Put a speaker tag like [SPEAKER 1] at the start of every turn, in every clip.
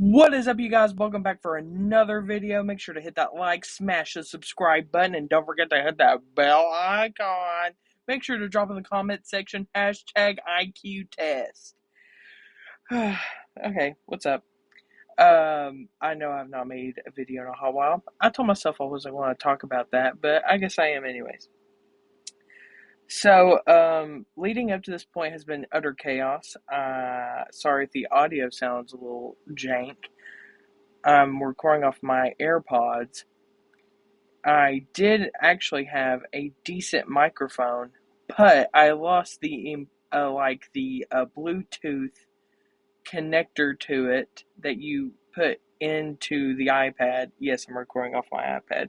[SPEAKER 1] What is up, you guys? Welcome back for another video. Make sure to hit that like, smash the subscribe button, and don't forget to hit that bell icon. Make sure to drop in the comment section hashtag IQ test. Okay, what's up? I know I've not made a video in a hot while. I told myself I wasn't going to talk about that, but I guess I am anyways. So, leading up to this point has been utter chaos. Sorry if the audio sounds a little jank. I'm recording off my AirPods. I did actually have a decent microphone, but I lost the Bluetooth connector to it that you put into the iPad. Yes, I'm recording off my iPad.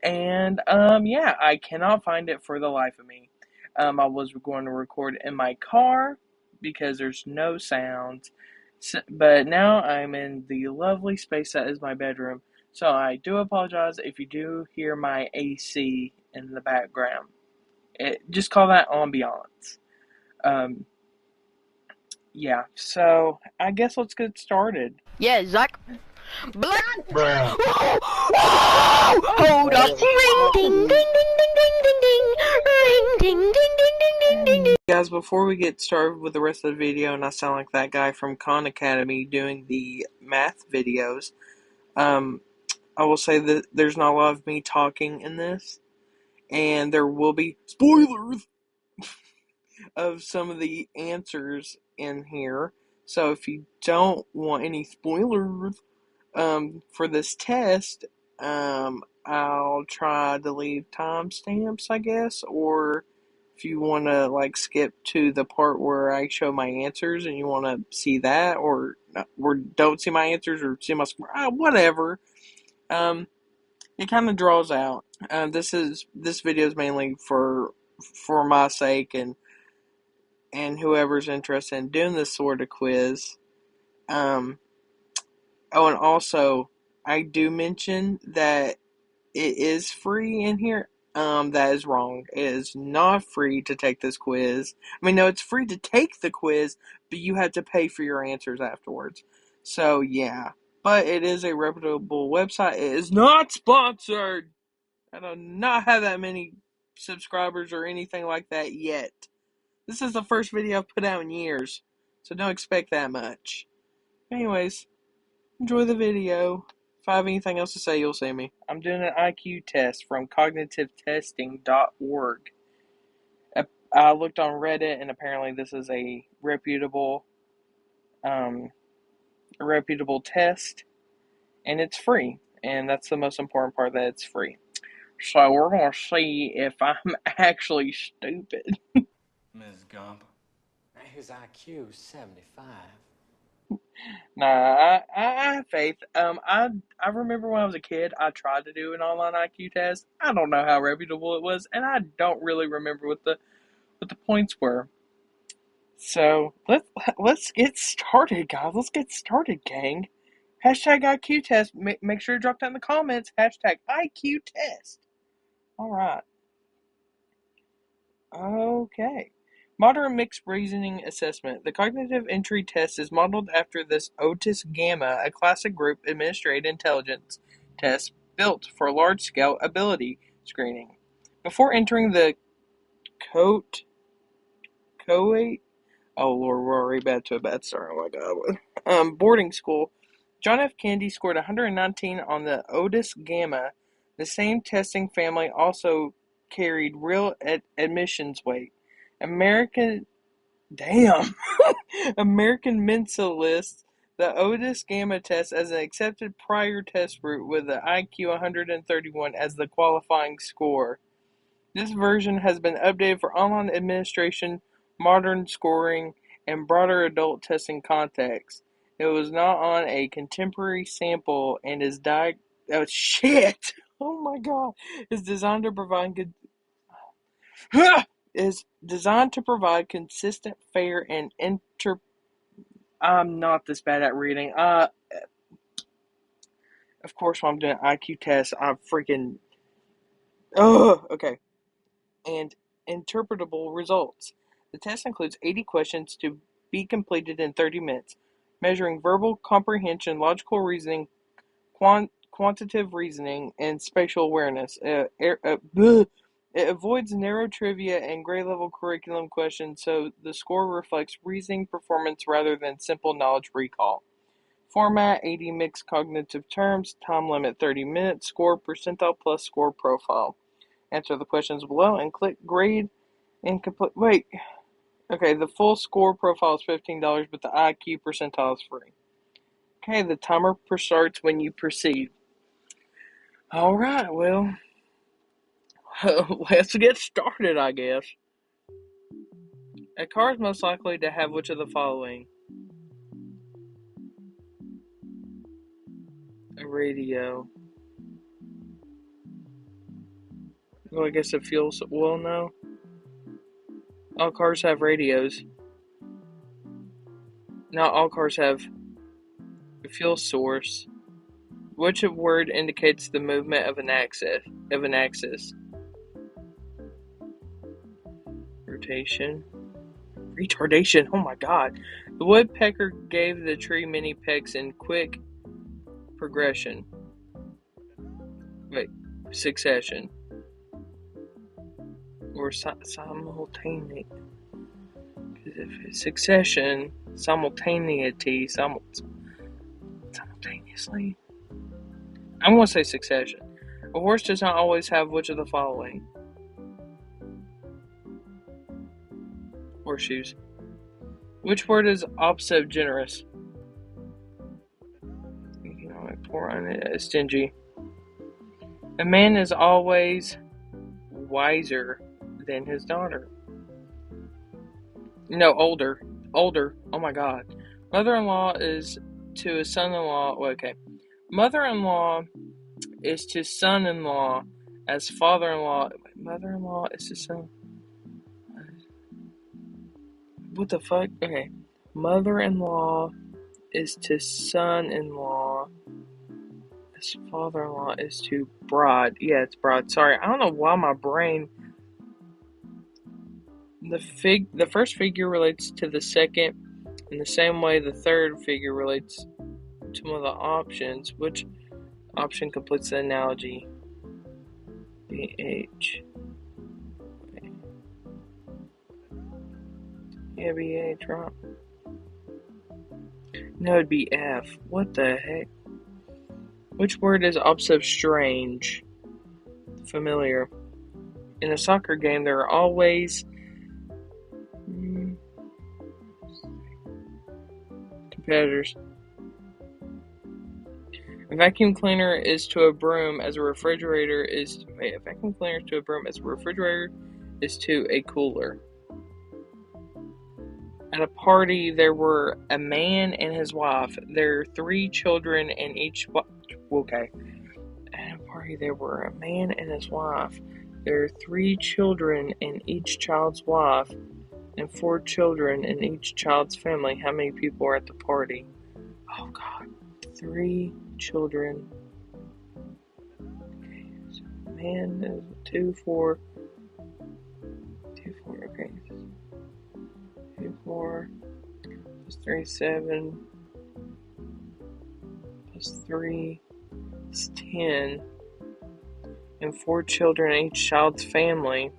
[SPEAKER 1] And yeah, I cannot find it for the life of me. I was going to record in my car because there's no sounds. So, but now I'm in the lovely space that is my bedroom. So I do apologize if you do hear my AC in the background. Just call that ambiance. Um, yeah, so I guess let's get started.
[SPEAKER 2] Yeah, Zach. Black.
[SPEAKER 3] Bruh.
[SPEAKER 2] Hold up. Ring ding ding ding ding ding ding ding. Ring ding ding ding ding ding ding.
[SPEAKER 1] Guys, before we get started with the rest of the video, and I sound like that guy from Khan Academy doing the math videos, I will say that there's not a lot of me talking in this, and there will be spoilers of some of the answers in here. So if you don't want any spoilers for this test, I'll try to leave timestamps, I guess, or if you want to skip to the part where I show my answers and you want to see that, or don't see my answers or see my score, whatever. It kind of draws out. This video is mainly for my sake and whoever's interested in doing this sort of quiz. Oh, and also, I do mention that it is free in here. That is wrong. It is not free to take this quiz. I mean, no, it's free to take the quiz, but you have to pay for your answers afterwards. So, yeah. But it is a reputable website. It is not sponsored. I do not have that many subscribers or anything like that yet. This is the first video I've put out in years, so don't expect that much. Anyways, enjoy the video. If I have anything else to say, you'll see me. I'm doing an IQ test from cognitivetesting.org. I looked on Reddit, and apparently this is a reputable test, and it's free. And that's the most important part, that it's free. So we're going to see if I'm actually stupid.
[SPEAKER 3] Ms. Gump.
[SPEAKER 4] His IQ 75.
[SPEAKER 1] Nah, I have faith. I remember when I was a kid, I tried to do an online IQ test. I don't know how reputable it was, and I don't really remember what the points were. So let's get started, guys. Let's get started, gang. Hashtag IQ test. Make sure to drop that in the comments. Hashtag IQ test. All right. Okay. Modern Mixed Reasoning Assessment. The cognitive entry test is modeled after this Otis Gamma, a classic group administrated intelligence test built for large-scale ability screening. Before entering the oh Lord, we're already bad to a bad start. Oh my God. Boarding school. John F. Kennedy scored 119 on the Otis Gamma. The same testing family also carried real admissions weight. American Mensa lists the Otis Gamma test as an accepted prior test route with the IQ 131 as the qualifying score. This version has been updated for online administration, modern scoring, and broader adult testing context. It was not on a contemporary sample and is oh my God! Is designed to provide good. Is designed to provide consistent, fair, and I'm not this bad at reading. Of course, when I'm doing IQ tests, I'm freaking. Okay. And interpretable results. The test includes 80 questions to be completed in 30 minutes. measuring verbal comprehension, logical reasoning, quantitative reasoning, and spatial awareness. It avoids narrow trivia and grade-level curriculum questions, so the score reflects reasoning performance rather than simple knowledge recall. Format, 80 mixed cognitive terms, time limit 30 minutes, score percentile plus score profile. Answer the questions below and click grade and complete. Wait. Okay, the full score profile is $15, but the IQ percentile is free. Okay, the timer starts when you proceed. Alright, well, let's get started, I guess. A car is most likely to have which of the following? A radio. Well, I guess a fuel. Well, no. All cars have radios. Not all cars have a fuel source. Which word indicates the movement of an axis? Rotation. Retardation. Oh my god. The woodpecker gave the tree many pecks in quick progression. Wait, succession. Or simultaneous. Because if it's succession, simultaneously. I'm going to say succession. A horse does not always have which of the following? Horseshoes. Which word is opposite of generous? Economic, poor, stingy. A man is always wiser than his daughter. No, older. Older. Oh my god. Mother-in-law is to a son-in-law. Okay. Mother-in-law is to son-in-law as father-in-law. Mother-in-law is to son. What the fuck? Okay. Mother-in-law is to son-in-law as father-in-law is to bride. Yeah, it's bride. Sorry, I don't know why my brain. The first figure relates to the second in the same way the third figure relates to one of the options. Which option completes the analogy? BH. Yeah, BH, right? No, it'd be F. What the heck? Which word is opposite of strange? Familiar. In a soccer game, there are always competitors. A vacuum cleaner is to a broom as a refrigerator is. Wait, a vacuum cleaner is to a broom as a refrigerator is to a cooler. At a party, there were a man and his wife. There are 3 children and each. Okay. At a party, there were a man and his wife. There are 3 children and each child's wife, and 4 children in each child's family. How many people are at the party? Oh god. 3 children. Okay, so man is 2, 4. 2, 4, okay. 2, 4 plus 3, 7 plus 3 is 10. And 4 children in each child's family.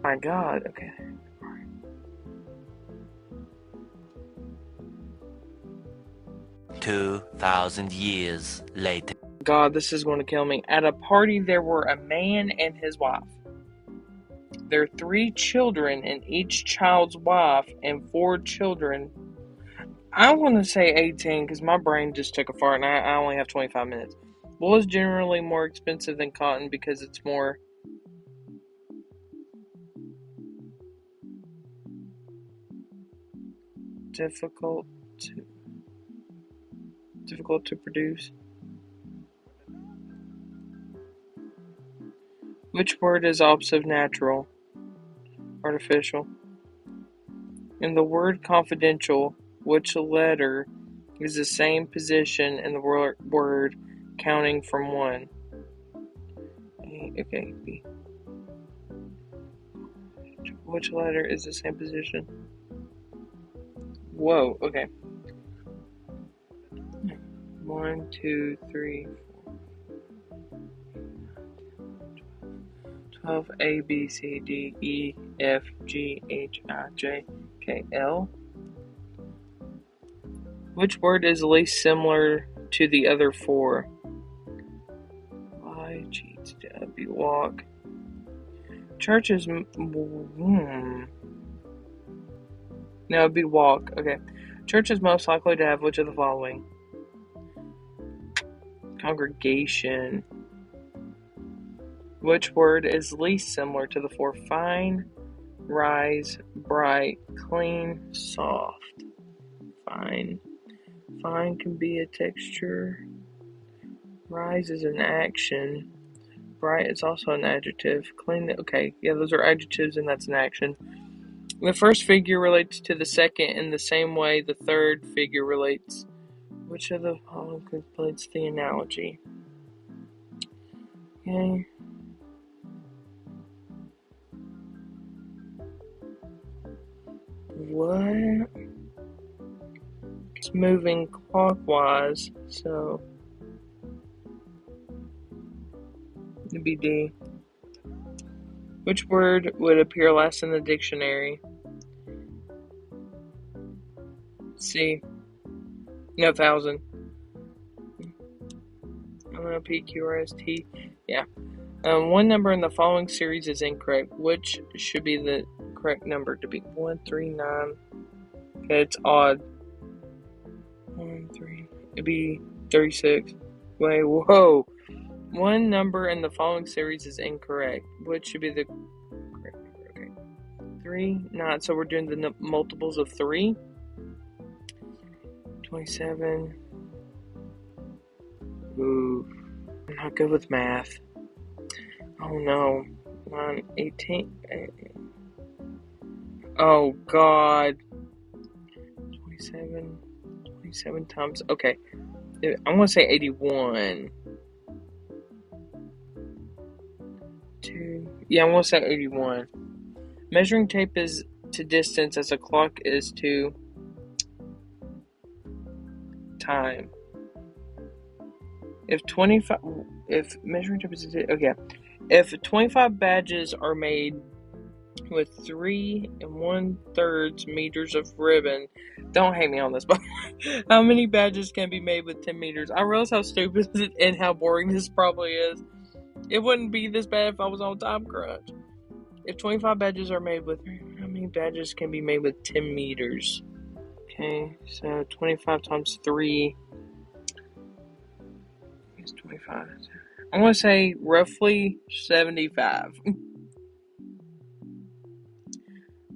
[SPEAKER 1] My god, okay.
[SPEAKER 5] 2,000 years later.
[SPEAKER 1] God, this is going to kill me. At a party, there were a man and his wife. There are 3 children in each child's wife and 4 children. I want to say 18 because my brain just took a fart and I only have 25 minutes. Wool is generally more expensive than cotton because it's more difficult to produce. Which word is opposite of natural? Artificial. In the word confidential, which letter is the same position in the word counting from 1? Okay, B. Which letter is the same position? Whoa, okay. 1, 2, 3, 12, A, B, C, D, E, F, G, H, I, J, K, L. Which word is least similar to the other four? Lie, cheat, be walk. Church is. No, it'd be walk. Okay. Church is most likely to have which of the following? Congregation. Which word is least similar to the four? Fine, rise, bright, clean, soft. Fine. Fine can be a texture. Rise is an action. Bright is also an adjective. Clean, okay, yeah, those are adjectives and that's an action. The first figure relates to the second in the same way the third figure relates. Which of the following completes the analogy? Okay. What? It's moving clockwise, so it'd be D. Which word would appear last in the dictionary? C. No, 1,000. P, Q, R, S, T. Yeah. One number in the following series is incorrect. Which should be the correct number to be? 1, 3, 9. Okay, it's odd. 1, 3. It'd be 36. Wait, whoa. One number in the following series is incorrect. Which should be the correct number? Okay. 3, 9. So we're doing the multiples of 3. 27. Ooh. I'm not good with math. Oh no. 9, 18. Oh god. 27 times. Okay. I'm going to say 81. 2. Yeah, I'm going to say 81. Measuring tape is to distance as a clock is to time. If measuring tape is okay. If 25 badges are made with 3 1/3 meters of ribbon, don't hate me on this, but how many badges can be made with 10 meters? I realize how stupid and how boring this probably is. It wouldn't be this bad if I was on time crunch. If 25 badges are made with, how many badges can be made with 10 meters? Okay, so 25 times 3 is 25. I'm going to say roughly 75.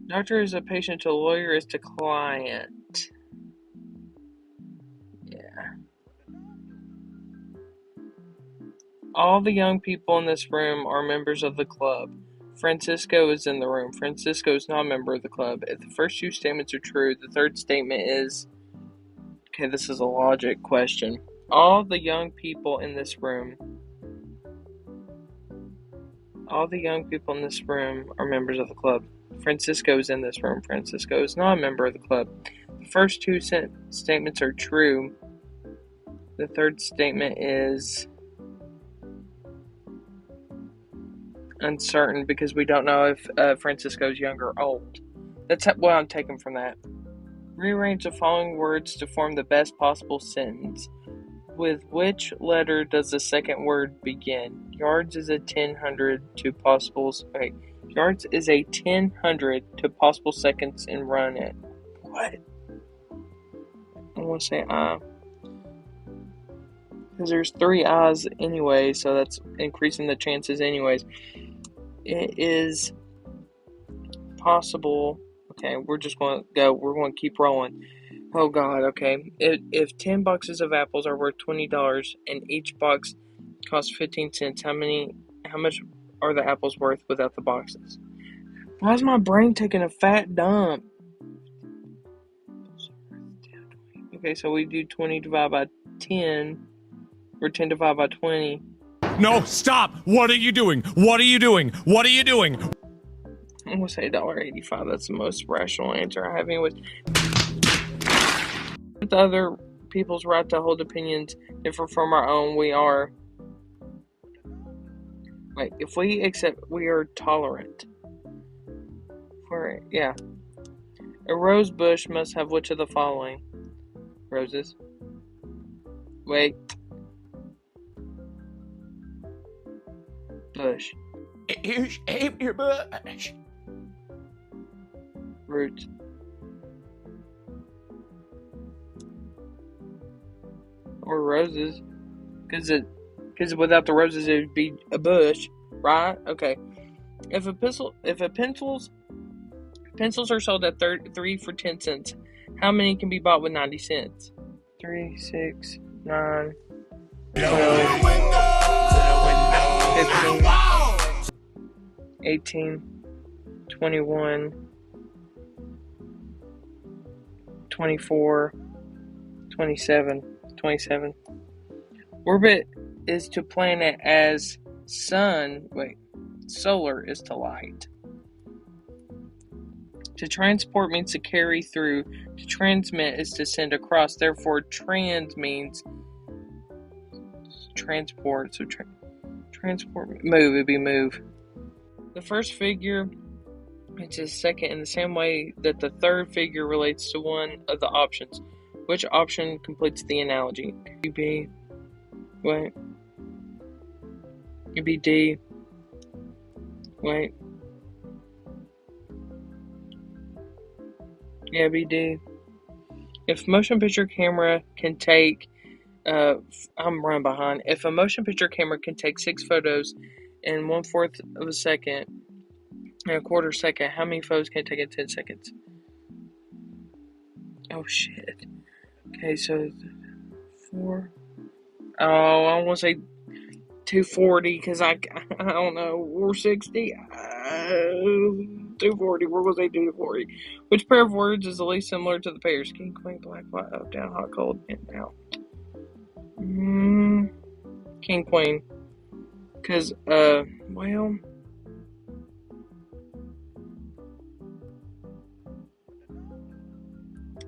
[SPEAKER 1] Doctor is a patient to lawyer is to client. Yeah. All the young people in this room are members of the club. Francisco is in the room. Francisco is not a member of the club. If the first two statements are true, the third statement is... Okay, this is a logic question. All the young people in this room... All the young people in this room are members of the club. Francisco is in this room. Francisco is not a member of the club. The first two statements are true. The third statement is uncertain because we don't know if Francisco is young or old. That's what I'm taking from that. Rearrange the following words to form the best possible sentence. With which letter does the second word begin? Yards is a 1000 to possible... Wait. Yards is a 1000 to possible seconds and run it. What? I want to say I. Because there's 3 I's anyway, so that's increasing the chances anyways. It is possible. Okay, we're just going to go. We're going to keep rolling. Oh god, okay. If 10 boxes of apples are worth $20 and each box costs 15 cents, how much are the apples worth without the boxes? Why is my brain taking a fat dump? Okay, so we do 20 divided by 10, or 10 divided by 20.
[SPEAKER 6] No, stop! What are you doing? What are you doing? What are you doing?
[SPEAKER 1] I'm gonna say $1.85. That's the most rational answer I have anyways. The other people's right to hold opinions different from our own, we are. Wait, if we accept, we are tolerant. Yeah. A rose bush must have which of the following? Roses. Wait. Bush.
[SPEAKER 6] Here's your bush.
[SPEAKER 1] Roots. Or roses. Because without the roses it would be a bush, right? Okay. If pencils are sold at 3 for 10 cents, how many can be bought with 90 cents? 3, 6, 9, 12, 15, 18, 21, 24, 27. Orbit is to planet as solar is to light. To transport means to carry through. To transmit is to send across. Therefore, trans means transport. So transport, move, it'd be move. The first figure is second in the same way that the third figure relates to one of the options. Which option completes the analogy? Could be, wait. Could be D. Wait. Yeah, BD. If motion picture camera can take, I'm running behind. If a motion picture camera can take 6 photos in 1/4 of a second, in a quarter second, how many photos can it take in 10 seconds? Oh shit. Okay, so 4. Oh, I want to say 240 because I don't know. 460. 240. We're going to say 240. Which pair of words is the least similar to the pairs? King, queen, black, white, up, down, hot, cold, in, out. King, queen. Because, well.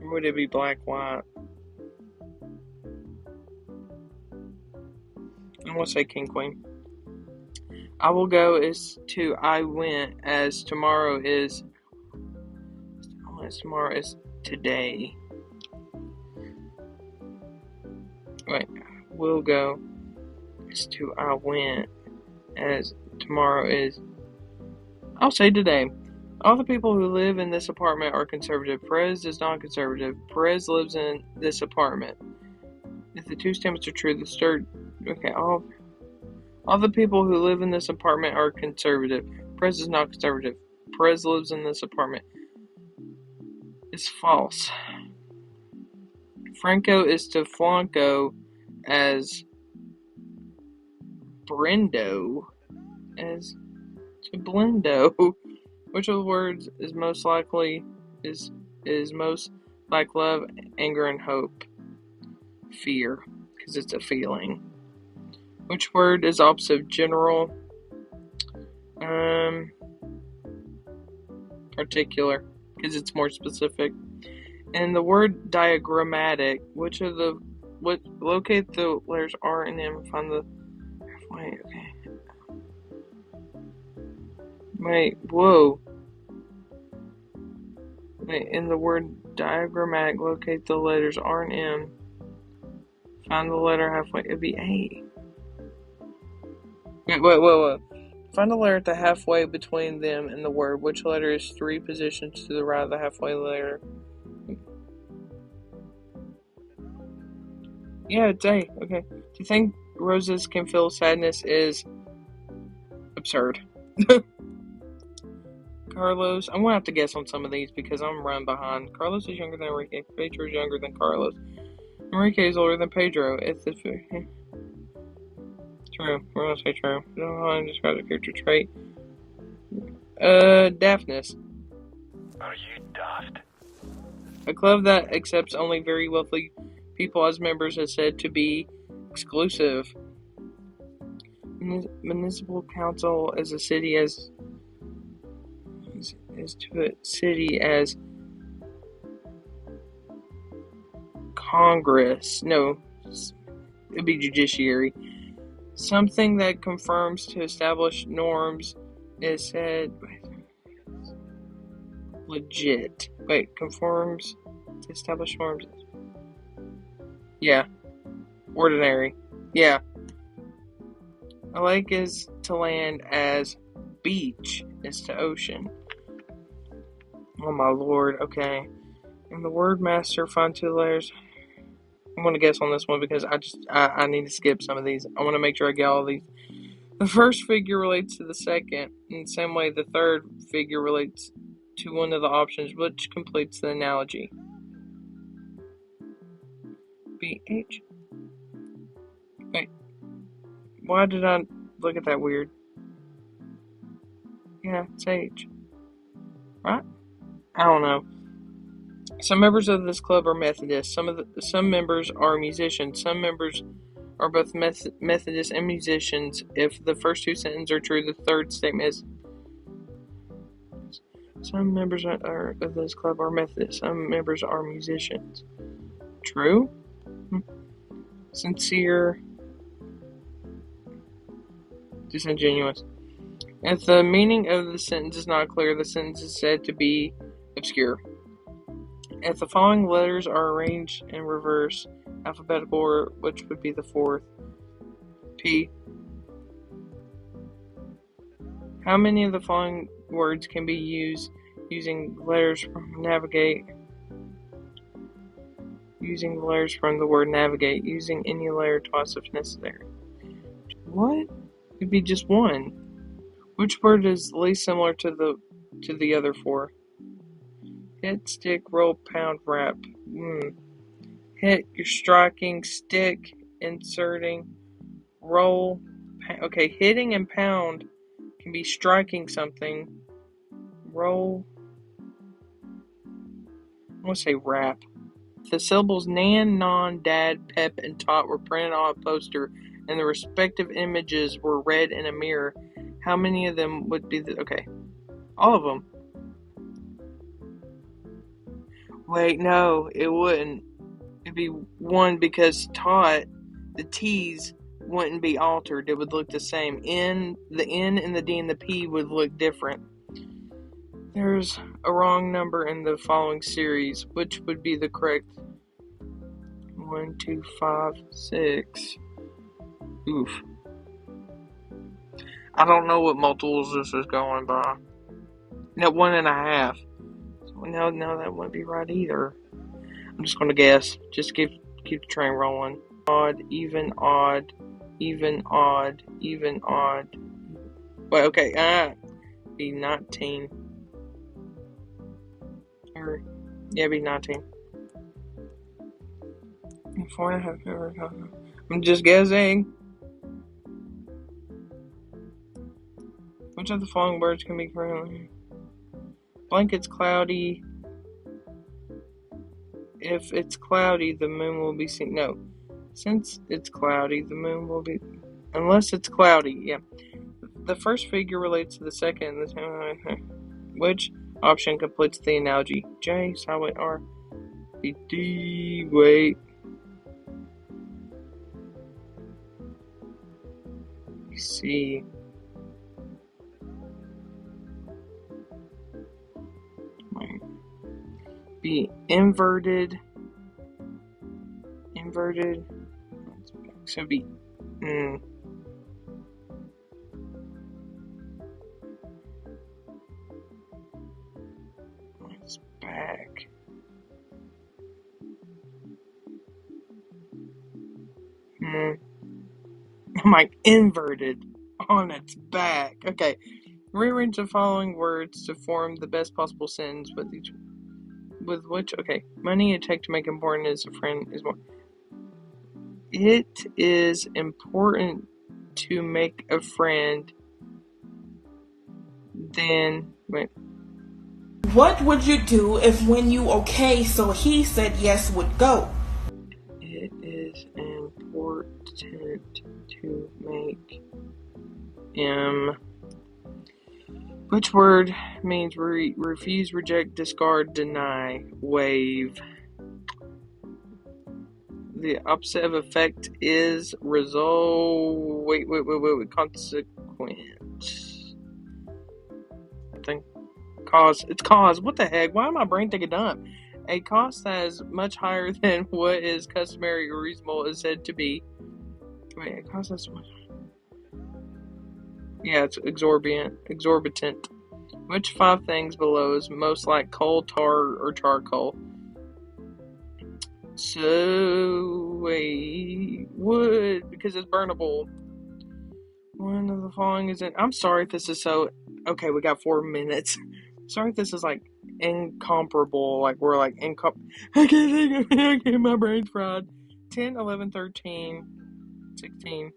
[SPEAKER 1] Or would it be black, white? I want to say king, queen. I will go as to I went as tomorrow is. Tomorrow is today. Wait, we'll go as to I went as tomorrow is. I'll say today. All the people who live in this apartment are conservative. Perez is non-conservative. Perez lives in this apartment. If the two statements are true, the third. Okay, all the people who live in this apartment are conservative. Perez is not conservative. Perez lives in this apartment. It's false. Franco is to Flanco as Brendo as to Blendo. Which of the words is most likely is most like love, anger, and hope? Fear, because it's a feeling. Which word is opposite of general? Particular, because it's more specific. And the word diagrammatic, locate the letters R and M, find the, whoa. In the word diagrammatic, locate the letters R and M, find the letter halfway, it'd be A. Wait. Find the letter at the halfway between them and the word. Which letter is 3 positions to the right of the halfway letter? Yeah, it's A. Okay. To think roses can feel sadness is absurd. Carlos, I'm gonna have to guess on some of these because I'm running behind. Carlos is younger than Enrique. Pedro is younger than Carlos. Enrique is older than Pedro. It's true. We're gonna say true. No, describe the character trait. Daftness.
[SPEAKER 3] Are you daft?
[SPEAKER 1] A club that accepts only very wealthy people as members is said to be exclusive. Municipal council is a city as is to a city as Congress. No, it'd be judiciary. Something that confirms to establish norms is said legit. Wait, conforms to establish norms. Yeah. Ordinary. Yeah. A lake is to land as beach is to ocean. Oh my lord, okay. And the word master find two layers. I'm gonna guess on this one because I need to skip some of these. I want to make sure I get all of these. The first figure relates to the second, in the same way the third figure relates to one of the options, which completes the analogy. BH. Wait. Why did I look at that weird? Yeah, it's H. Right? I don't know. Some members of this club are Methodists. Some members are musicians. Some members are both Methodists and musicians. If the first two sentences are true, the third statement is some members of this club are Methodists. Some members are musicians. True? Sincere. Disingenuous. If the meaning of the sentence is not clear, the sentence is said to be obscure. If the following letters are arranged in reverse alphabetical order, which would be the fourth? P. How many of the following words can be used using letters from navigate? Using letters from the word navigate, using any letter twice if necessary. What? It'd be just one. Which word is least similar to the other four? Hit, stick, roll, pound, wrap. Hit, you're striking, stick, inserting, roll. Okay, hitting and pound can be striking something. Roll. I want to say wrap. The syllables nan, non, dad, pep, and tot were printed on a poster, and the respective images were read in a mirror. How many of them would be okay? All of them. Wait, no, it wouldn't. It'd be one because tot, the T's wouldn't be altered. It would look the same. The N and the D and the P would look different. There's a wrong number in the following series. Which would be the correct? 1, 2, 5, 6. Oof. I don't know what multiples this is going by. No, 1.5. No, that wouldn't be right either. I'm just gonna guess. Just keep the train rolling. Odd, even odd, even odd, even odd. Wait, okay. Be 19. Or yeah, be 19. 4.5. I'm just guessing. Which of the following words can be correct? Blanket's cloudy. If it's cloudy, the moon will be seen. No. Since it's cloudy, the moon will be... Unless it's cloudy, yeah. The first figure relates to the second. Which option completes the analogy? J, silent R, B, D, wait. C. Be inverted. So be it's back. I'm like inverted on its back. Okay. Rearrange the following words to form the best possible sentence with each. With which, okay, money it take to make important as a friend is more. It is important to make a friend than, wait.
[SPEAKER 7] What would you do if when you okay, so he said yes would go?
[SPEAKER 1] It is important to make him. Which word means refuse, reject, discard, deny, waive? The opposite of effect is result. Wait. Consequent. I think cause. It's cause. What the heck? Why am my brain thinking dumb? A cost that is much higher than what is customary or reasonable is said to be. Wait, a cost that's much. Yeah, it's exorbitant. Which 5 things below is most like coal, tar, or charcoal? So, wait, wood, because it's burnable. One of the following is it. I'm sorry if this is so. Okay, we got 4 minutes. Sorry if this is like incomparable. Like, we're like I can't think of it. Okay, my brain's fried. 10, 11, 13, 16.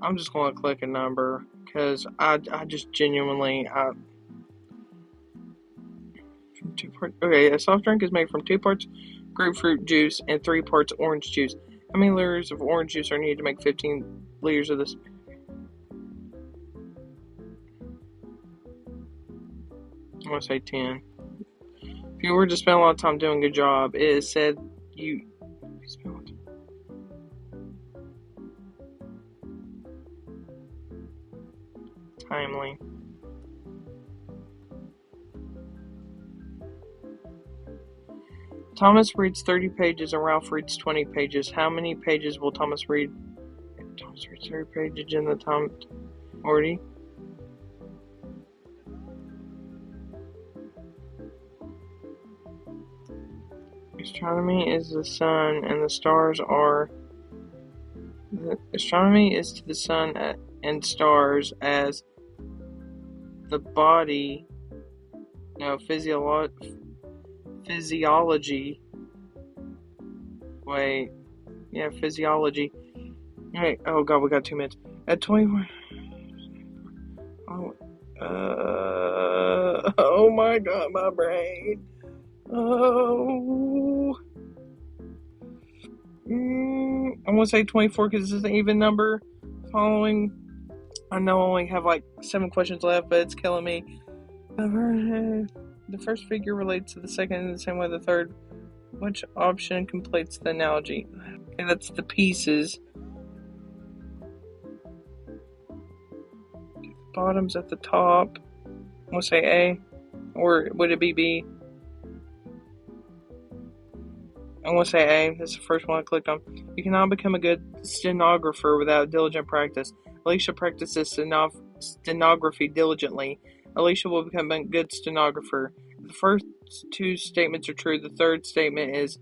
[SPEAKER 1] I'm just going to click a number because I just genuinely from 2 parts. Okay, a soft drink is made from 2 parts grapefruit juice and 3 parts orange juice. How many liters of orange juice are needed to make 15 liters of this? I'm going to say 10. If you were to spend a lot of time doing a job, it is said you spend a lot of time. Timely. Thomas reads 30 pages and Ralph reads 20 pages. How many pages will Thomas read? Thomas reads 30 pages in the time already. Astronomy is the sun and the stars are. Astronomy is to the sun and stars as the body. No, physiology. Wait. Yeah, physiology. Wait. Oh god, we got 2 minutes. At 21. Oh my god, my brain. Oh. I'm gonna say 24 because this is an even number. Following. I know I only have like 7 questions left, but it's killing me. The first figure relates to the second in the same way the third. Which option completes the analogy? Okay, that's the pieces. Bottom's at the top. I'm gonna say A. Or would it be B? I'm going to say A. That's the first one I clicked on. You cannot become a good stenographer without diligent practice. Alicia practices stenography diligently. Alicia will become a good stenographer. The first 2 statements are true. The third statement is,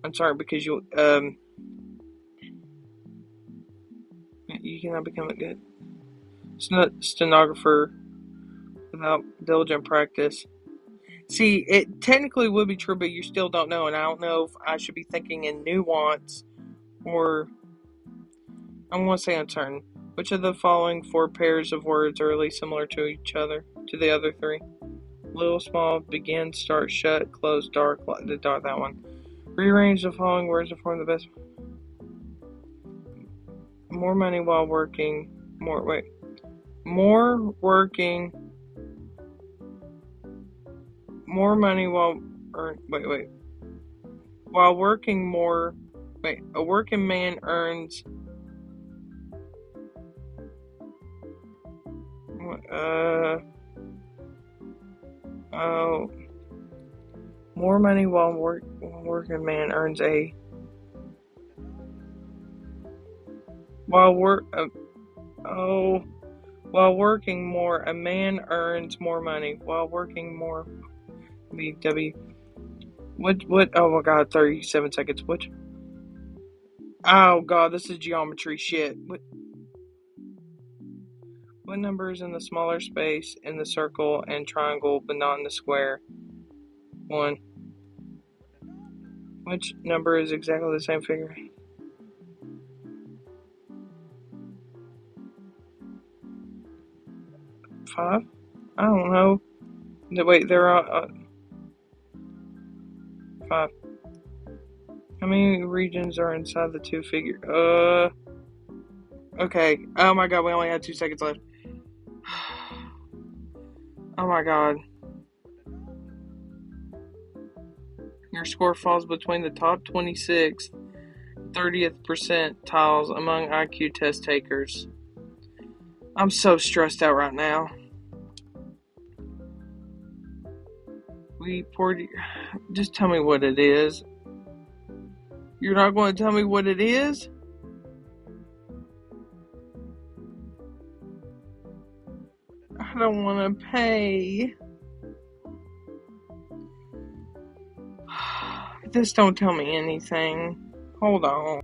[SPEAKER 1] I'm sorry, because you cannot become a good stenographer without diligent practice. See, it technically would be true, but you still don't know, and I don't know if I should be thinking in nuance, or I'm going to say uncertain. Which of the following 4 pairs of words are really similar to each other, to the other 3? Little, small, begin, start, shut, close, dark, that one. Rearrange the following words to form the best. More money while working, more money while while working more. A working man earns. More money while working man earns a. While working more, a man earns more money. While working more. BW. What? Oh my god, 37 seconds. What? Oh god, this is geometry shit. What number is in the smaller space in the circle and triangle but not in the square? 1. Which number is exactly the same figure? Five? I don't know. Wait, there are 5. How many regions are inside the 2 figure? Okay. Oh my god, we only had 2 seconds left. Oh my god. Your score falls between the top 26th, 30th percentiles among IQ test takers. I'm so stressed out right now. Just tell me what it is. You're not going to tell me what it is? I don't want to pay. Just don't tell me anything. Hold on.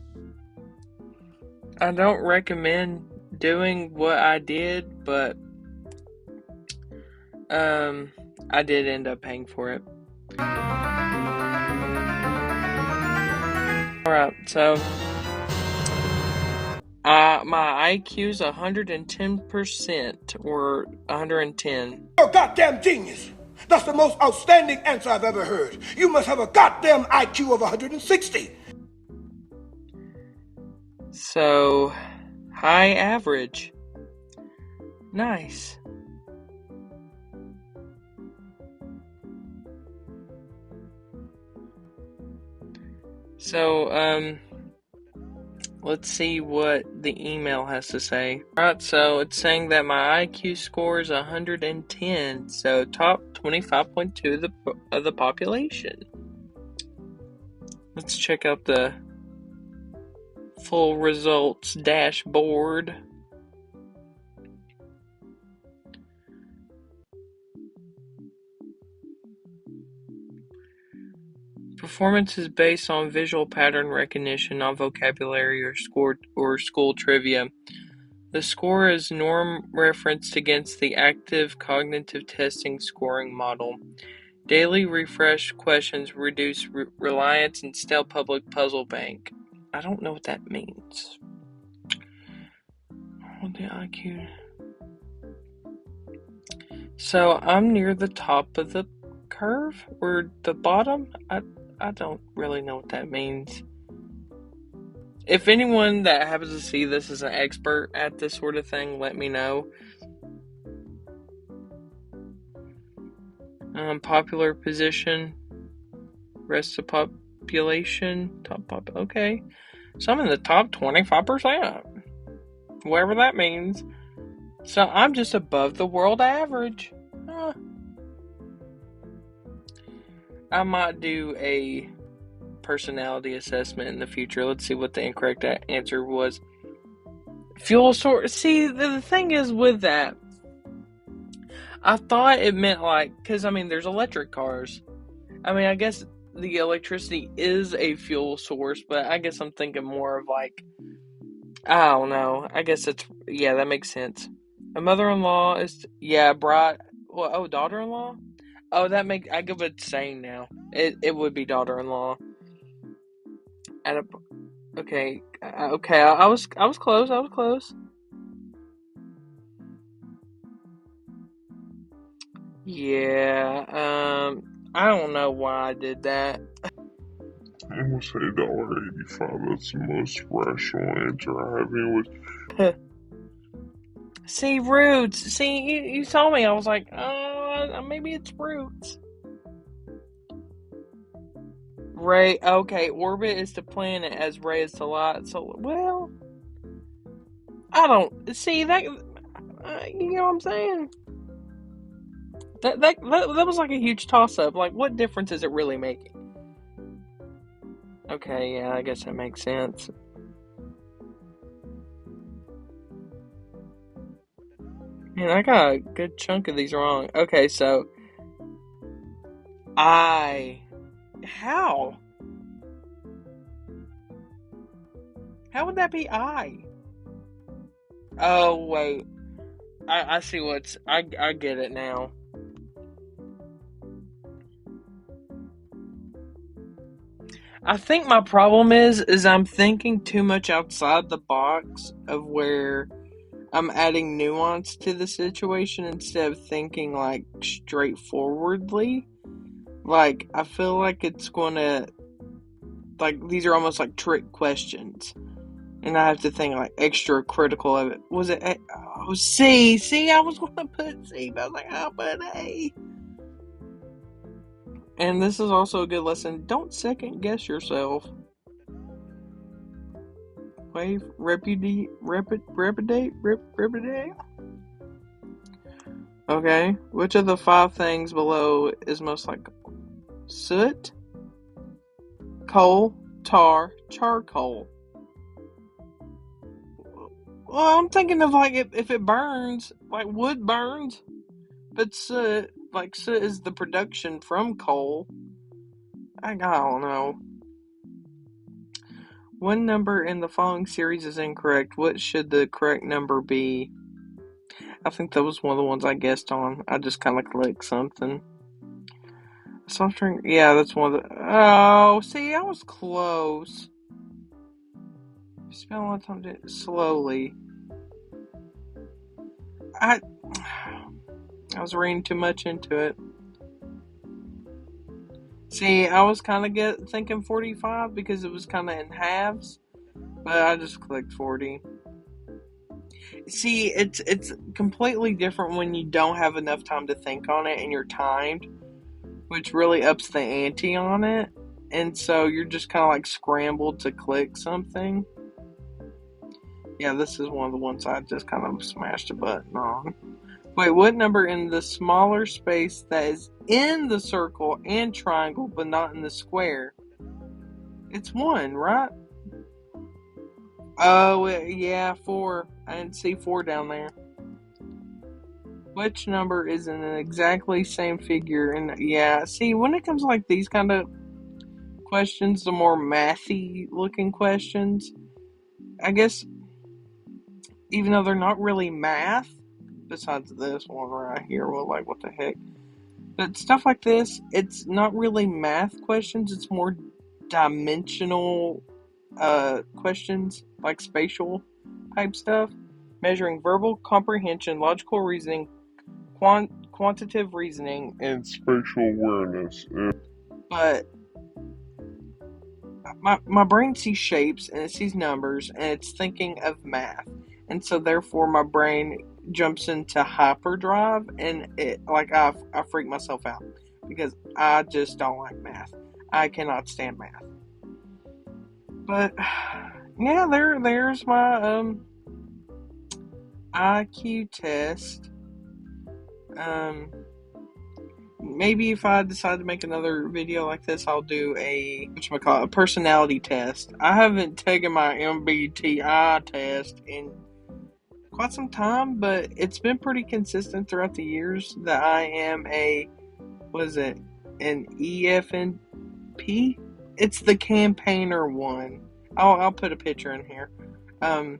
[SPEAKER 1] I don't recommend doing what I did, but I did end up paying for it. Alright, so my IQ's 110% or 110.
[SPEAKER 8] You're a goddamn genius. That's the most outstanding answer I've ever heard. You must have a goddamn IQ of 160.
[SPEAKER 1] So, high average. Nice. So, let's see what the email has to say. Alright, so it's saying that my IQ score is 110, so top 25.2 of the population. Let's check out the full results dashboard. Performance is based on visual pattern recognition, not vocabulary or school trivia. The score is norm referenced against the active cognitive testing scoring model. Daily refresh questions reduce reliance in stale public puzzle bank. I don't know what that means. The IQ. So I'm near the top of the curve or the bottom? I don't really know what that means. If anyone that happens to see this is an expert at this sort of thing, let me know. Popular position, rest of population, okay. So I'm in the top 25%, whatever that means. So I'm just above the world average. I might do a personality assessment in the future. Let's see what the incorrect answer was. Fuel source. See, the thing is with that, I thought it meant because there's electric cars. I guess the electricity is a fuel source, but I guess I'm thinking more of I don't know. I guess that makes sense. A mother-in-law is, bride. Well, daughter-in-law? Oh, I give it saying now. It would be daughter-in-law. Okay. I was close. Yeah. I don't know why I did that.
[SPEAKER 9] I'm gonna say $1.85. That's the most rational answer I have anyways.
[SPEAKER 1] See, Roots. See, you saw me. I was like, maybe it's Roots. Ray, okay, orbit is the planet as ray is the light. So, well, I don't see that. You know what I'm saying? That was like a huge toss up. What difference is it really making? Okay, yeah, I guess that makes sense. Man, I got a good chunk of these wrong. Okay, so how? How would that be I? Oh, wait. I see I get it now. I think my problem is I'm thinking too much outside the box of where I'm adding nuance to the situation instead of thinking straightforwardly. I feel like it's gonna these are almost like trick questions, and I have to think extra critical of it. Was it C? I was gonna put C, but I was like, I'll put A. And this is also a good lesson. Don't second guess yourself. Wave, repudiate. Okay, which of the 5 things below is most likely? Soot, coal, tar, charcoal. Well, I'm thinking of like if it burns, like wood burns, but soot is the production from coal. I don't know. One number in the following series is incorrect. What should the correct number be? I think that was one of the ones I guessed on. I just kind of clicked something. Soft drink. Yeah, that's one of the. Oh, see, I was close. Spend a lot of time doing it slowly. I was reading too much into it. See, I was kind of thinking 45 because it was kind of in halves, but I just clicked 40. See, it's completely different when you don't have enough time to think on it and you're timed, which really ups the ante on it, and so you're just kind of like scrambled to click something. Yeah, this is one of the ones I just kind of smashed a button on. Wait, what number in the smaller space that is in the circle and triangle but not in the square? It's 1, right? Oh, yeah, 4. I didn't see 4 down there. Which number is in an exactly same figure? And yeah, see, when it comes to like these kind of questions, the more mathy looking questions, I guess, even though they're not really math, besides this one right here, well, like, what the heck? But stuff like this, it's not really math questions, it's more dimensional questions, like spatial type stuff, measuring verbal comprehension, logical reasoning, quantitative reasoning,
[SPEAKER 9] and spatial awareness.
[SPEAKER 1] But my brain sees shapes and it sees numbers and it's thinking of math, and so therefore my brain jumps into hyperdrive, and it like I freak myself out because I just don't like math. I cannot stand math. But yeah, there's my IQ test. Maybe if I decide to make another video like this, I'll do a personality test. I haven't taken my MBTI test in quite some time, but it's been pretty consistent throughout the years that I am an EFNP? It's the campaigner one. I'll put a picture in here. But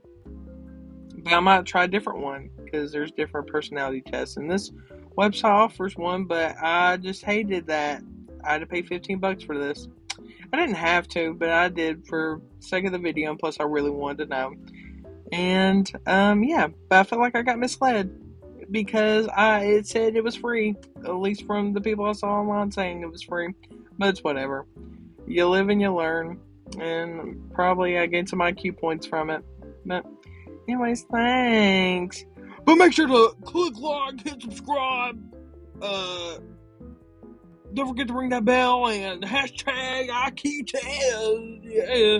[SPEAKER 1] I might try a different one because there's different personality tests, and this website offers one, but I just hated that I had to pay $15 for this. I didn't have to, but I did for the sake of the video, and plus I really wanted to know. And yeah, but I felt like I got misled because it said it was free, at least from the people I saw online saying it was free. But it's whatever. You live and you learn, and probably I gained some IQ points from it. But anyways, thanks. But make sure to click like, hit subscribe. Don't forget to ring that bell and hashtag IQ test. Yeah.